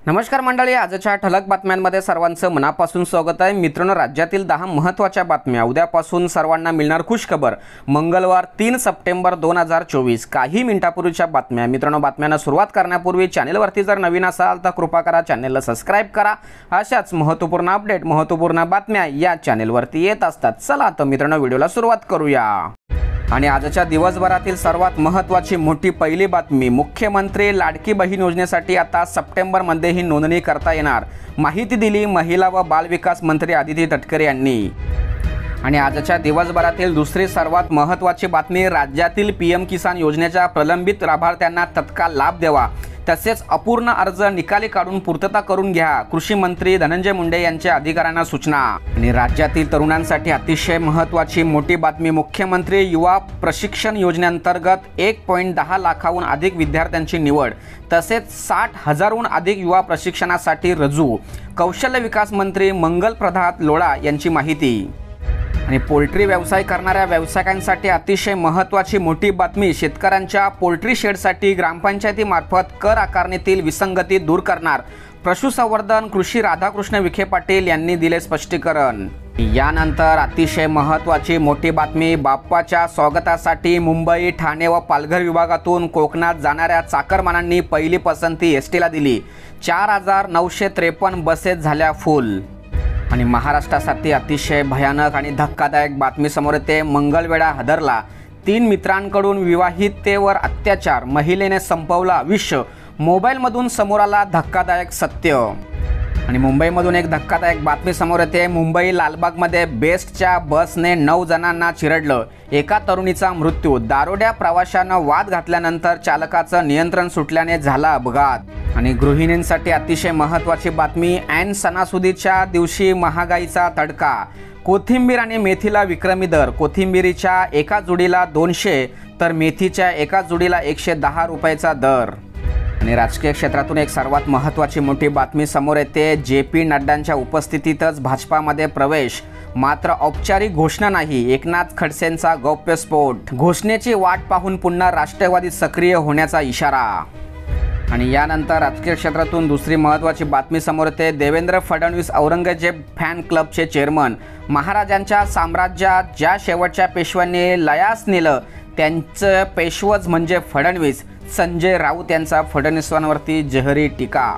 नमस्कार मंडळी, आजच्या ठळक बातम्यांमध्ये सर्वांचं मनापासून स्वागत आहे। मित्रांनो, राज्यातील 10 महत्त्वाच्या बातम्या। उद्यापासून सर्वांना मिळणार खुशखबर। मंगळवार 3 सप्टेंबर 2024 काही मिनिटांपूर्वीच्या बातम्या। मित्रांनो, बातम्यांना सुरुवात करण्यापूर्वी चॅनलवरती जर नवीन असाल तर कृपा करा चॅनलला सबस्क्राइब करा। अशाच महत्त्वपूर्ण अपडेट, महत्त्वपूर्ण बातम्या या चॅनलवरती येत असतात। चला तर मित्रांनो, व्हिडिओला सुरुवात करूया। आणि आजच्या दिवसभरातील सर्वात महत्त्वाची मोठी पहिली बातमी, मुख्यमंत्री लाडकी बहीण योजनेसाठी आता सप्टेंबरमध्ये ही नोंदणी करता येणार, माहिती दिली महिला व बालविकास मंत्री आदिती तटकरे यांनी। आणि आजच्या दिवसभरातील दुसरी सर्वात महत्त्वाची बातमी, राज्यातील पीएम किसान योजनेच्या प्रलंबित लाभार्थ्यांना तत्काळ लाभ द्यावा, तसेच अपूर्ण अर्ज निकाली काढून पूर्तता करून घ्या, कृषी मंत्री धनंजय मुंडे यांच्या अधिकाऱ्यांना सूचना। आणि राज्यातील तरुणांसाठी अतिशय महत्त्वाची मोठी बातमी, मुख्यमंत्री युवा प्रशिक्षण योजनेअंतर्गत 1.10 लाखाहून अधिक विद्यार्थ्यांची निवड, तसेच 60,000हून अधिक युवा प्रशिक्षणासाठी रजू, कौशल्य विकास मंत्री मंगल प्रभात लोढा यांची माहिती। आणि पोल्ट्री व्यवसाय करणाऱ्या व्यावसायिकांसाठी अतिशय महत्त्वाची मोठी बातमी, शेतकऱ्यांच्या पोल्ट्री शेडसाठी ग्रामपंचायतीमार्फत कर आकारणीतील विसंगती दूर करणार, पशुसंवर्धन कृषी राधाकृष्ण विखे पाटील यांनी दिले स्पष्टीकरण। यानंतर अतिशय महत्त्वाची मोठी बातमी, बाप्पाच्या स्वागतासाठी मुंबई, ठाणे व पालघर विभागातून कोकणात जाणाऱ्या चाकरमानांनी पहिली पसंती एसटीला दिली, 4,953 बसेस झाल्या फुल। आणि महाराष्ट्रासाठी अतिशय भयानक आणि धक्कादायक बातमी समोर येते, मंगळवेढा हादरला, 3 मित्रांकडून विवाहितेवर अत्याचार, महिलेने संपवलं आयुष्य, मोबाईलमधून समोर आला धक्कादायक सत्य। आणि मुंबईमधून एक धक्कादायक बातमी समोर येते, मुंबई लालबागमध्ये बेस्टच्या बसने 9 जणांना चिरडलं, एका तरुणीचा मृत्यू, दारोड्या प्रवाशानं वाद घातल्यानंतर चालकाचं नियंत्रण सुटल्याने झाला अपघात। आणि गृहिणींसाठी अतिशय महत्त्वाची बातमी, ऐन सणासुदीच्या दिवशी महागाईचा तडका, कोथिंबीर आणि मेथीला विक्रमी दर, कोथिंबीरीच्या एका जुडीला 200 तर मेथीच्या एका जुडीला 110 रुपयाचा दर। आणि राजकीय क्षेत्रातून एक सर्वात महत्त्वाची मोठी बातमी समोर येते, JP नड्डांच्या उपस्थितीतच भाजपामध्ये प्रवेश, मात्र औपचारिक घोषणा नाही, एकनाथ खडसेंचा गौप्यस्फोट, घोषणेची वाट पाहून पुन्हा राष्ट्रवादी सक्रिय होण्याचा इशारा। आणि यानंतर राजकीय क्षेत्रातून दुसरी महत्त्वाची बातमी समोर येते, देवेंद्र फडणवीस औरंगजेब फॅन क्लबचे चेअरमन, महाराजांच्या साम्राज्यात ज्या शेवटच्या पेशव्यांनी लयास नेलं त्यांचं पेशवच म्हणजे फडणवीस, संजय राऊत यांचा फडणवीसांवरती जहरी टीका।